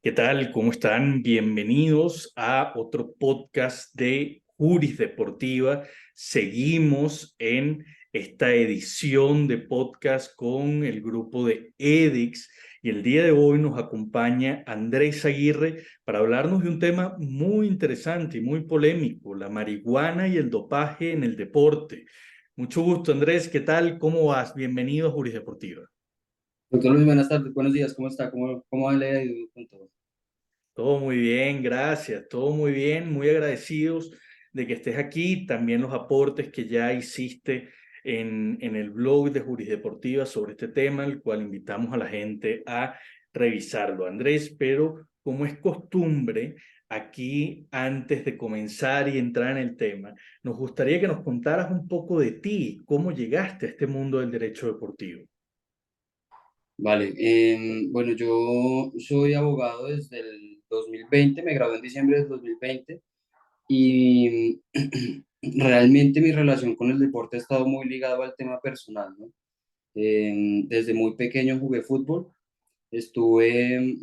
¿Qué tal? ¿Cómo están? Bienvenidos a otro podcast de Juris Deportiva. Seguimos en esta edición de podcast con el grupo de EDIX y el día de hoy nos acompaña Andrés Aguirre para hablarnos de un tema muy interesante y muy polémico, la marihuana y el dopaje en el deporte. Mucho gusto, Andrés. ¿Qué tal? ¿Cómo vas? Bienvenido a Juris Deportiva. Doctor Luis, buenas tardes, buenos días, ¿cómo está? ¿Cómo le ha ido con todo? Todo muy bien, gracias, todo muy bien, muy agradecidos de que estés aquí, también los aportes que ya hiciste en el blog de Jurisdeportiva sobre este tema, el cual invitamos a la gente a revisarlo. Andrés, pero como es costumbre, aquí antes de comenzar y entrar en el tema, nos gustaría que nos contaras un poco de ti, cómo llegaste a este mundo del derecho deportivo. Vale, bueno, yo soy abogado desde el 2020, me gradué en diciembre del 2020 y realmente mi relación con el deporte ha estado muy ligado al tema personal, ¿no? Desde muy pequeño jugué fútbol, estuve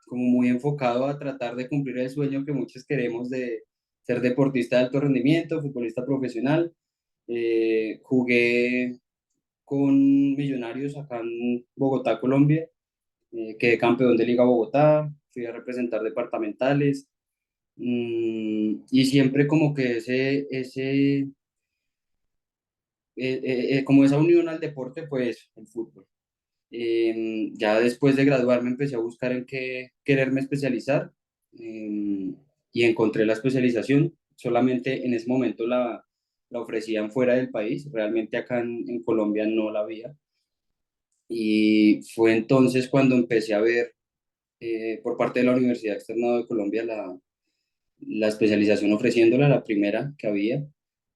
como muy enfocado a tratar de cumplir el sueño que muchos queremos de ser deportista de alto rendimiento, futbolista profesional. Jugué con Millonarios acá en Bogotá, Colombia. Quedé campeón de Liga Bogotá, fui a representar departamentales, y siempre como que como esa unión al deporte, pues el fútbol. Ya después de graduarme empecé a buscar en qué quererme especializar, y encontré la especialización. Solamente en ese momento la ofrecían fuera del país, realmente acá en Colombia no la había. Y fue entonces cuando empecé a ver, por parte de la Universidad Externado de Colombia la especialización ofreciéndola, la primera que había,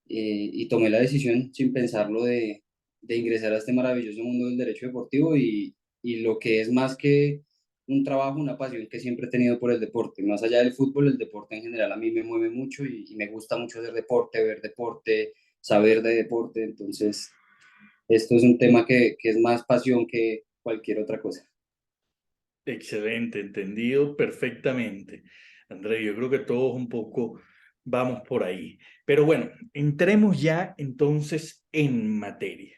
y tomé la decisión sin pensarlo de ingresar a este maravilloso mundo del derecho deportivo y lo que es más que un trabajo, una pasión que siempre he tenido por el deporte. Más allá del fútbol, el deporte en general a mí me mueve mucho y me gusta mucho hacer deporte, ver deporte, saber de deporte. Entonces, esto es un tema que es más pasión que cualquier otra cosa. Excelente, entendido perfectamente. André, yo creo que todos un poco vamos por ahí. Pero bueno, entremos ya entonces en materia.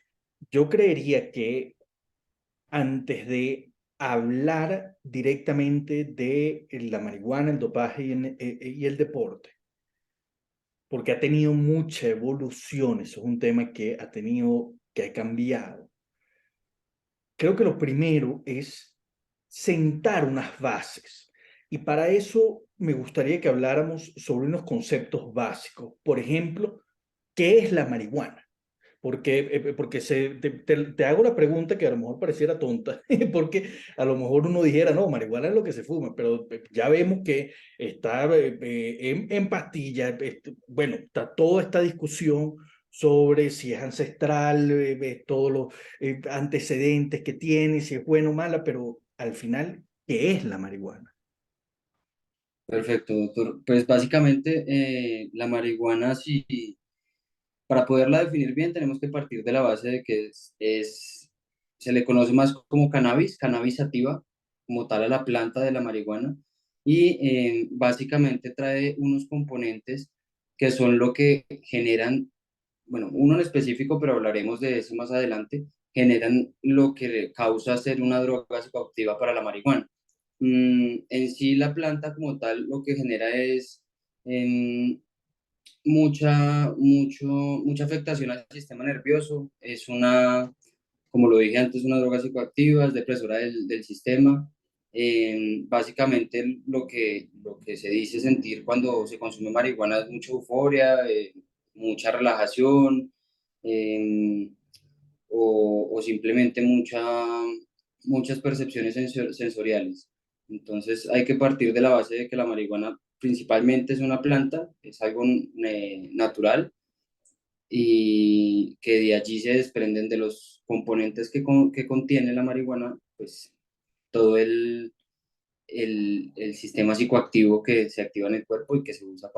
Yo creería que antes de hablar directamente de la marihuana, el dopaje y el deporte, porque ha tenido mucha evolución, eso es un tema que ha tenido, que ha cambiado. Creo que lo primero es sentar unas bases. Y para eso me gustaría que habláramos sobre unos conceptos básicos. Por ejemplo, ¿qué es la marihuana? Porque te hago la pregunta que a lo mejor pareciera tonta, porque a lo mejor uno dijera, no, marihuana es lo que se fuma, pero ya vemos que está en pastillas, bueno, está toda esta discusión sobre si es ancestral, todos los antecedentes que tiene, si es buena o mala, pero al final, ¿qué es la marihuana? Perfecto, doctor. Pues básicamente, la marihuana, sí, para poderla definir bien, tenemos que partir de la base de que se le conoce más como cannabis sativa, como tal a la planta de la marihuana, y básicamente trae unos componentes que son lo que generan, bueno, uno en específico, pero hablaremos de eso más adelante, generan lo que causa ser una droga psicoactiva para la marihuana. En sí, la planta como tal lo que genera es em, mucha afectación al sistema nervioso. Es como lo dije antes, una droga psicoactiva, es depresora del sistema. Básicamente lo que se dice sentir cuando se consume marihuana es mucha euforia, mucha relajación, eh, o simplemente muchas percepciones sensoriales. Entonces hay que partir de la base de que la marihuana principalmente es una planta, es algo natural, y que de allí se desprenden de los componentes que contiene la marihuana, pues todo el sistema psicoactivo que se activa en el cuerpo y que se usa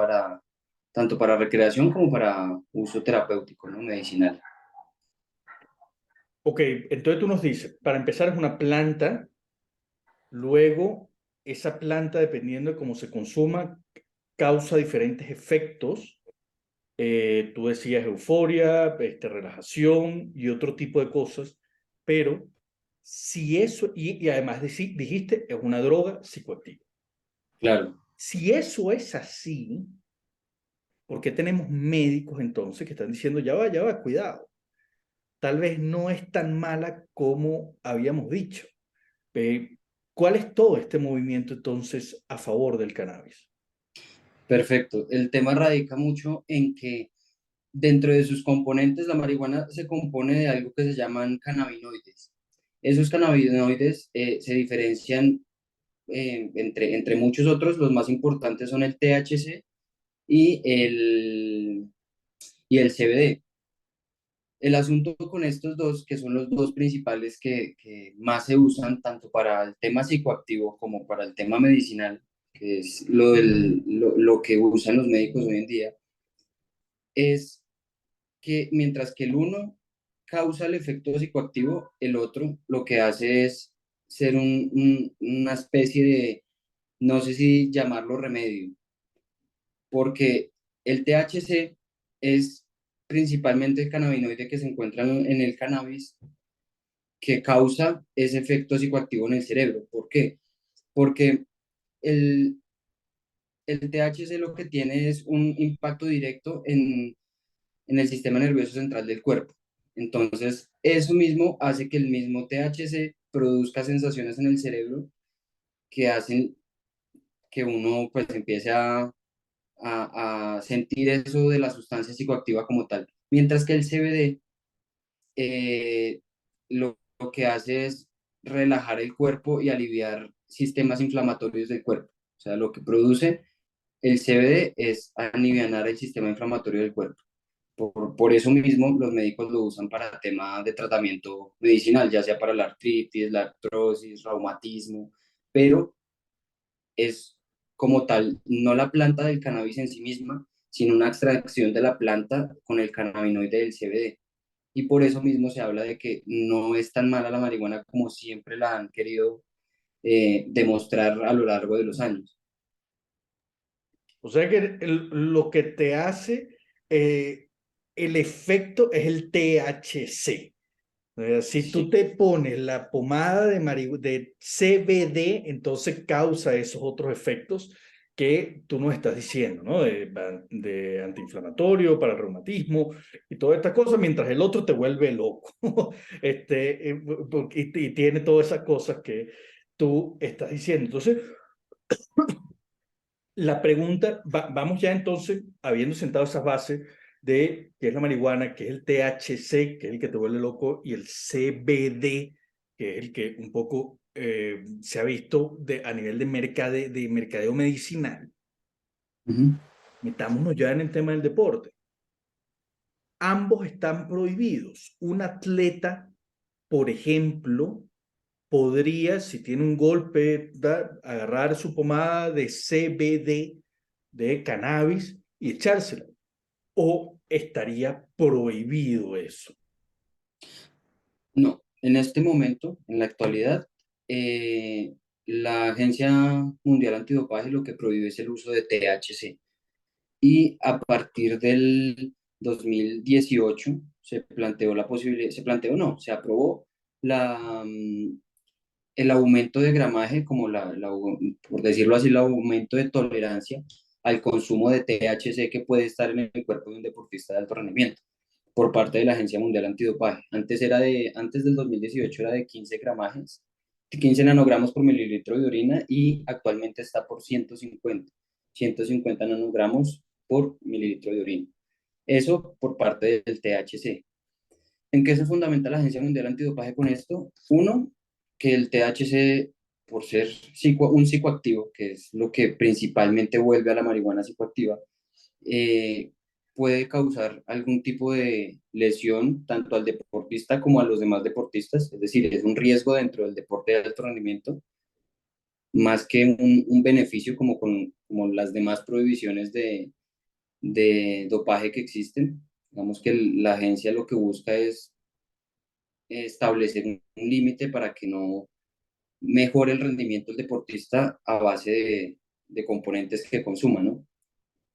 tanto para recreación como para uso terapéutico, ¿no? Medicinal. Ok, entonces tú nos dices, para empezar es una planta Luego, esa planta, dependiendo de cómo se consuma, causa diferentes efectos. Tú decías euforia, relajación y otro tipo de cosas, pero si eso, y además dijiste, es una droga psicoactiva. Claro. Si eso es así, ¿por qué tenemos médicos entonces que están diciendo, ya va, cuidado? Tal vez no es tan mala como habíamos dicho. ¿Cuál es todo este movimiento entonces a favor del cannabis? Perfecto. El tema radica mucho en que dentro de sus componentes la marihuana se compone de algo que se llaman cannabinoides. Esos cannabinoides se diferencian entre muchos otros. Los más importantes son el THC y el CBD. El asunto con estos dos, que son los dos principales que más se usan tanto para el tema psicoactivo como para el tema medicinal, que es lo que usan los médicos hoy en día, es que mientras que el uno causa el efecto psicoactivo, el otro lo que hace es ser una especie de, no sé si llamarlo remedio, porque el THC es principalmente el cannabinoide que se encuentra en el cannabis que causa ese efecto psicoactivo en el cerebro. ¿Por qué? Porque el, el THC lo que tiene es un impacto directo en el sistema nervioso central del cuerpo. Entonces, eso mismo hace que el mismo THC produzca sensaciones en el cerebro que hacen que uno pues empiece a sentir eso de la sustancia psicoactiva como tal. Mientras que el CBD lo que hace es relajar el cuerpo y aliviar sistemas inflamatorios del cuerpo. O sea, lo que produce el CBD es alivianar el sistema inflamatorio del cuerpo. Por eso mismo los médicos lo usan para temas de tratamiento medicinal, ya sea para la artritis, la artrosis, reumatismo, pero es como tal, no la planta del cannabis en sí misma, sino una extracción de la planta con el cannabinoide del CBD. Y por eso mismo se habla de que no es tan mala la marihuana como siempre la han querido demostrar a lo largo de los años. O sea que lo que te hace eh, el efecto es el THC. Si tú Sí. te pones la pomada de CBD, entonces causa esos otros efectos que tú nos estás diciendo, ¿no? De antiinflamatorio, para el reumatismo y todas estas cosas, mientras el otro te vuelve loco. Y tiene todas esas cosas que tú estás diciendo. Entonces, la pregunta, vamos ya entonces, habiendo sentado esas bases de qué es la marihuana, qué es el THC, que es el que te vuelve loco, y el CBD, que es el que un poco se ha visto a nivel de mercadeo medicinal. Ujú. Metámonos ya en el tema del deporte. Ambos están prohibidos. Un atleta, por ejemplo, podría, si tiene un golpe, agarrar su pomada de CBD, de cannabis, y echársela. ¿O estaría prohibido eso? No, en este momento, en la actualidad, eh, la Agencia Mundial Antidopaje lo que prohíbe es el uso de THC. Y a partir del 2018 se planteó la posibilidad, se planteó no, se aprobó la, el aumento de gramaje, como por decirlo así, el aumento de tolerancia al consumo de THC que puede estar en el cuerpo de un deportista de alto rendimiento por parte de la Agencia Mundial Antidopaje. Antes del 2018 era de 15 gramajes, 15 nanogramos por mililitro de orina y actualmente está por 150 nanogramos por mililitro de orina. Eso por parte del THC. ¿En qué se fundamenta la Agencia Mundial Antidopaje con esto? Uno, que el THC, por ser un psicoactivo, que es lo que principalmente vuelve a la marihuana psicoactiva, eh, puede causar algún tipo de lesión tanto al deportista como a los demás deportistas, es decir, es un riesgo dentro del deporte de alto rendimiento, más que un beneficio como las demás prohibiciones de dopaje que existen. Digamos que la agencia lo que busca es establecer un límite para que mejore el rendimiento del deportista a base de componentes que consuma, ¿no?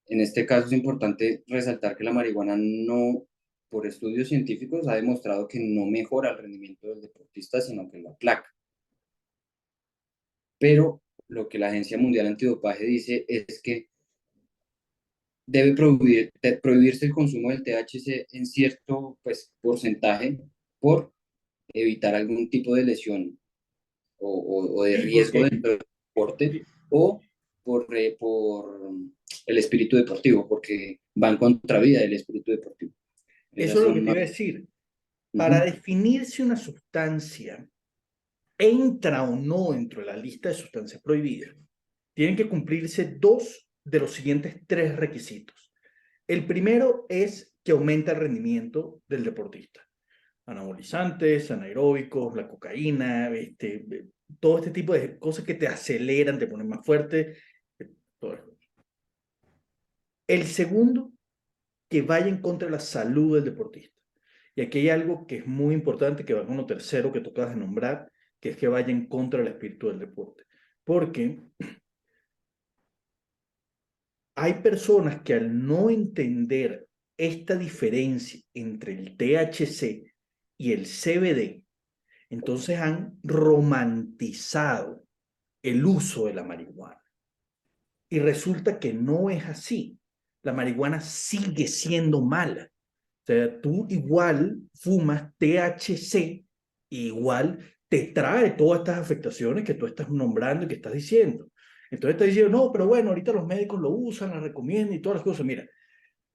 En este caso es importante resaltar que la marihuana no, por estudios científicos, ha demostrado que no mejora el rendimiento del deportista, sino que lo aplaca. Pero lo que la Agencia Mundial Antidopaje dice es que debe prohibirse el consumo del THC en cierto pues, porcentaje por evitar algún tipo de lesión o de Sí, riesgo porque dentro del deporte o por el espíritu deportivo, porque va en contravía del espíritu deportivo. eso Esas es lo que son te más... iba a decir. Para Ujú. definir si una sustancia entra o no dentro de la lista de sustancias prohibidas, tienen que cumplirse dos de los siguientes tres requisitos. El primero es que aumenta el rendimiento del deportista. Anabolizantes, anaeróbicos, la cocaína, todo este tipo de cosas que te aceleran, te ponen más fuerte. Todo eso. El segundo, que vaya en contra de la salud del deportista. Y aquí hay algo que es muy importante, que va con lo tercero que tocas de nombrar, que es que vaya en contra del espíritu del deporte. Porque hay personas que al no entender esta diferencia entre el THC y el CBD, entonces han romantizado el uso de la marihuana. Y resulta que no es así. La marihuana sigue siendo mala. O sea, tú igual fumas THC, igual te trae todas estas afectaciones que tú estás nombrando y que estás diciendo. Entonces estás diciendo, no, pero bueno, ahorita los médicos lo usan, la recomiendan y todas las cosas. Mira,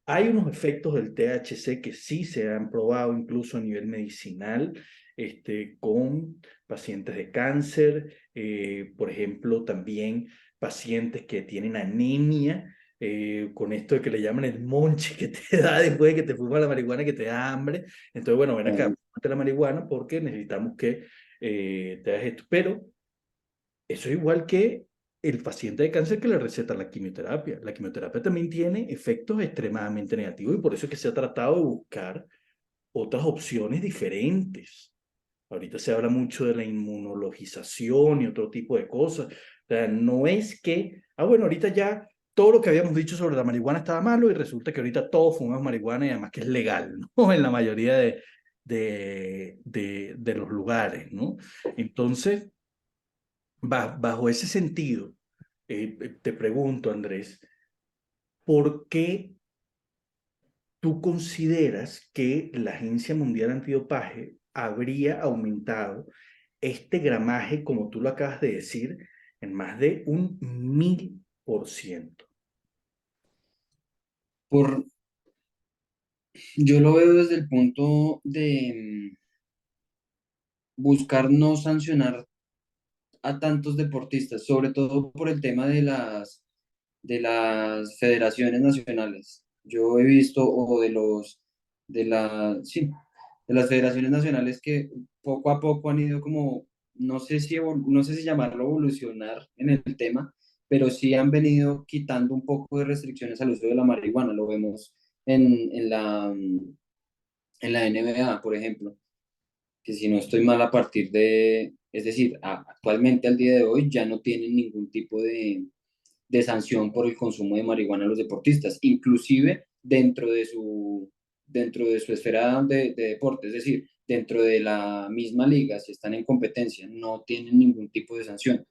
hay unos efectos del THC que sí se han probado incluso a nivel medicinal, con pacientes de cáncer, por ejemplo, también pacientes que tienen anemia, con esto de que le llaman el monche que te da después de que te fumas la marihuana, que te da hambre. Entonces, bueno, ven acá, fúmate la marihuana porque necesitamos que te hagas esto. Pero eso es igual que el paciente de cáncer que le receta la quimioterapia. La quimioterapia también tiene efectos extremadamente negativos y por eso es que se ha tratado de buscar otras opciones diferentes. Ahorita se habla mucho de la inmunologización y otro tipo de cosas. O sea, no es que, bueno, ahorita ya todo lo que habíamos dicho sobre la marihuana estaba malo y resulta que ahorita todos fumamos marihuana y además que es legal, ¿no? En la mayoría de los lugares, ¿no? Entonces, bajo ese sentido, te pregunto, Andrés, ¿por qué tú consideras que la Agencia Mundial Antidopaje habría aumentado este gramaje, como tú lo acabas de decir, en más de un 1000%? Por, yo lo veo desde el punto de buscar no sancionar a tantos deportistas, sobre todo por el tema de las federaciones nacionales. Yo he visto, o sí, de las federaciones nacionales que poco a poco han ido como, no sé si llamarlo evolucionar en el tema, pero sí han venido quitando un poco de restricciones al uso de la marihuana. Lo vemos en la NBA, por ejemplo, que si no estoy mal a partir de, es decir, actualmente al día de hoy ya no tienen ningún tipo de sanción por el consumo de marihuana a los deportistas, inclusive dentro de su esfera de deporte, es decir, dentro de la misma liga, si están en competencia, no tienen ningún tipo de sanción.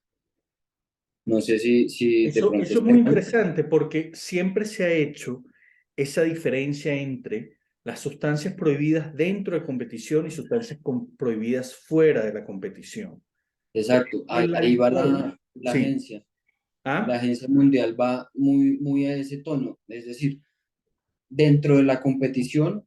No sé si de pronto Eso es es muy correcto. interesante porque siempre se ha hecho esa diferencia entre las sustancias prohibidas dentro de competición y sustancias prohibidas fuera de la competición. Por Exacto, ejemplo, el ahí va alcohol. la Sí. agencia. La ¿Ah? agencia mundial va muy a ese tono, es decir, dentro de la competición,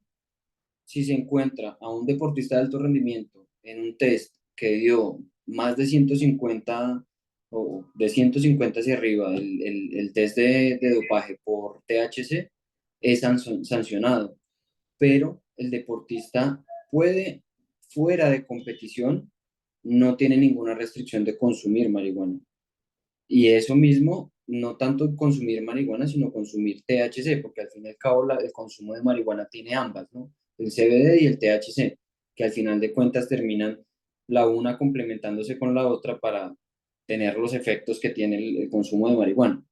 si se encuentra a un deportista de alto rendimiento en un test que dio más de 150 o de 150 hacia arriba, el test de dopaje por THC es sancionado, pero el deportista puede, fuera de competición, no tiene ninguna restricción de consumir marihuana. Y eso mismo, no tanto consumir marihuana, sino consumir THC, porque al fin y al cabo el consumo de marihuana tiene ambas, ¿no? El CBD y el THC, que al final de cuentas terminan la una complementándose con la otra para tener los efectos que tiene el consumo de marihuana.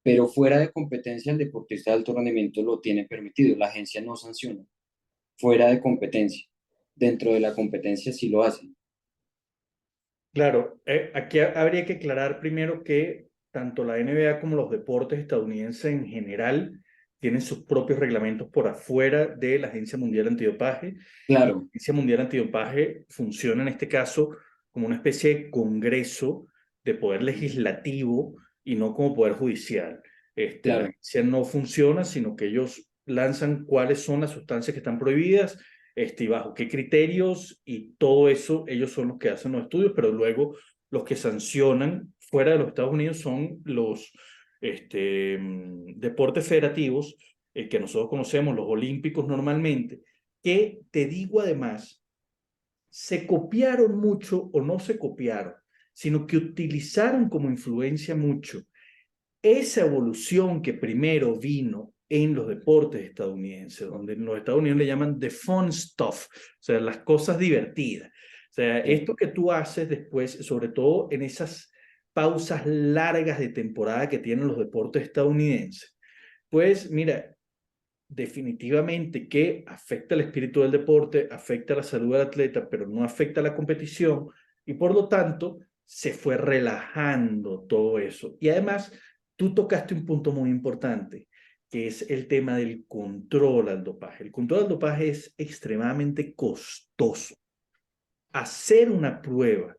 Pero fuera de competencia, el deportista de alto rendimiento lo tiene permitido, la agencia no sanciona, fuera de competencia. Dentro de la competencia sí lo hacen. Claro, aquí habría que aclarar primero que tanto la NBA como los deportes estadounidenses en general tienen sus propios reglamentos por afuera de la Agencia Mundial Antidopaje. Y la Claro, Agencia Mundial Antidopaje funciona en este caso como una especie de congreso de poder legislativo y no como poder judicial. La claro, agencia no funciona, sino que ellos lanzan cuáles son las sustancias que están prohibidas, y bajo qué criterios, y todo eso, ellos son los que hacen los estudios, pero luego los que sancionan fuera de los Estados Unidos son los deportes federativos, que nosotros conocemos, los olímpicos normalmente, que te digo además, se copiaron mucho o no se copiaron, sino que utilizaron como influencia mucho esa evolución que primero vino en los deportes estadounidenses, donde en los Estados Unidos le llaman the fun stuff, o sea, las cosas divertidas. O sea, sí, esto que tú haces después, sobre todo en esas pausas largas de temporada que tienen los deportes estadounidenses, pues mira, definitivamente que afecta el espíritu del deporte, afecta la salud del atleta, pero no afecta la competición y por lo tanto se fue relajando todo eso. Y además, tú tocaste un punto muy importante, que es el tema del control al dopaje. El control al dopaje es extremadamente costoso. Hacer una prueba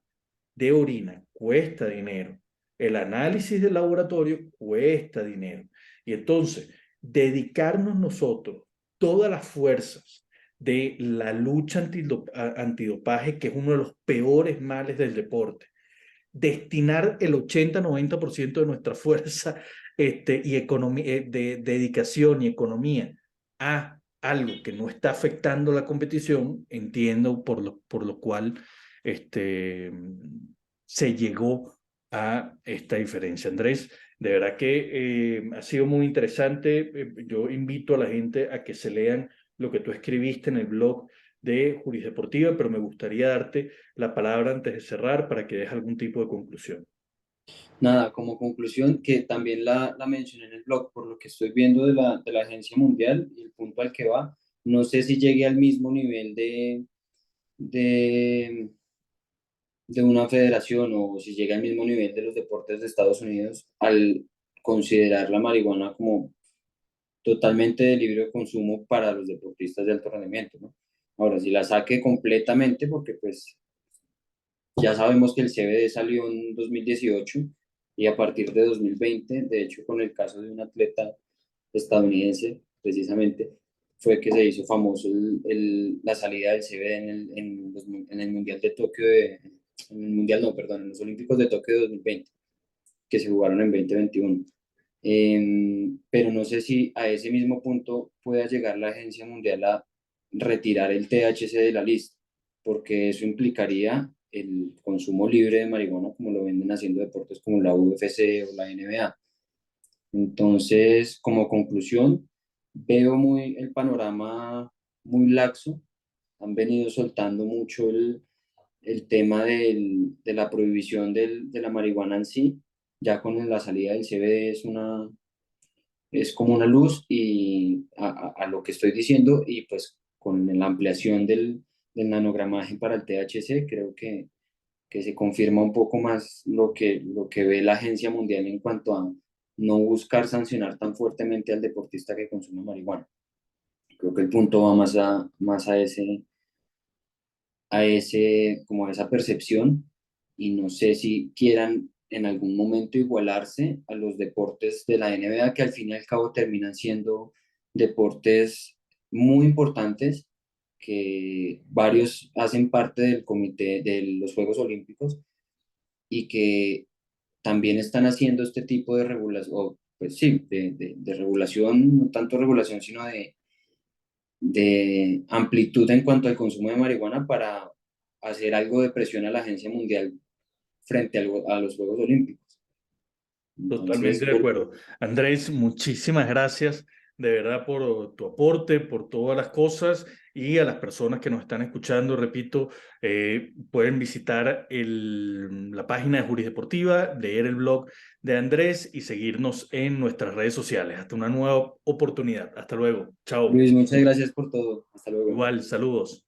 de orina cuesta dinero. El análisis del laboratorio cuesta dinero. Y entonces, dedicarnos nosotros todas las fuerzas de la lucha antidopaje, que es uno de los peores males del deporte, destinar el 80-90% de nuestra fuerza y de dedicación y economía a algo que no está afectando la competición, entiendo por lo cual este, se llegó a esta diferencia. Andrés, de verdad que ha sido muy interesante. Yo invito a la gente a que se lean lo que tú escribiste en el blog de Jurisdeportiva, pero me gustaría darte la palabra antes de cerrar para que des algún tipo de conclusión. nada, como conclusión, que también la mencioné en el blog, por lo que estoy viendo de la Agencia Mundial y el punto al que va, no sé si llegue al mismo nivel de, de una federación o si llega al mismo nivel de los deportes de Estados Unidos al considerar la marihuana como totalmente de libre consumo para los deportistas de alto rendimiento, ¿no? Ahora, si la saque completamente, porque pues ya sabemos que el CBD salió en 2018 y a partir de 2020, de hecho con el caso de un atleta estadounidense, precisamente, fue que se hizo famoso la salida del CBD en el Mundial de Tokio, en el Mundial no, perdón, en los Olímpicos de Tokio de 2020, que se jugaron en 2021. Pero no sé si a ese mismo punto pueda llegar la Agencia Mundial a retirar el THC de la lista, porque eso implicaría el consumo libre de marihuana como lo venden haciendo deportes como la UFC o la NBA. Entonces, como conclusión, veo muy el panorama muy laxo. Han venido soltando mucho el tema de la prohibición de la marihuana en sí. Ya con la salida del CBD es como una luz y a lo que estoy diciendo y pues con la ampliación del nanogramaje para el THC, creo que se confirma un poco más lo que ve la Agencia Mundial en cuanto a no buscar sancionar tan fuertemente al deportista que consume marihuana. Creo que el punto va más a ese, como a esa percepción y no sé si quieran en algún momento igualarse a los deportes de la NBA, que al fin y al cabo terminan siendo deportes muy importantes, que varios hacen parte del comité de los Juegos Olímpicos y que también están haciendo este tipo de regulación, pues sí, de regulación, no tanto regulación, sino de amplitud en cuanto al consumo de marihuana para hacer algo de presión a la Agencia Mundial frente a los Juegos Olímpicos. Totalmente Entonces, de acuerdo. Andrés, muchísimas gracias de verdad por tu aporte, por todas las cosas y a las personas que nos están escuchando, repito, pueden visitar la página de Juris Deportiva, leer el blog de Andrés y seguirnos en nuestras redes sociales. Hasta una nueva oportunidad. Hasta luego. Chao. Luis, muchas gracias por todo. Hasta luego. Igual, saludos.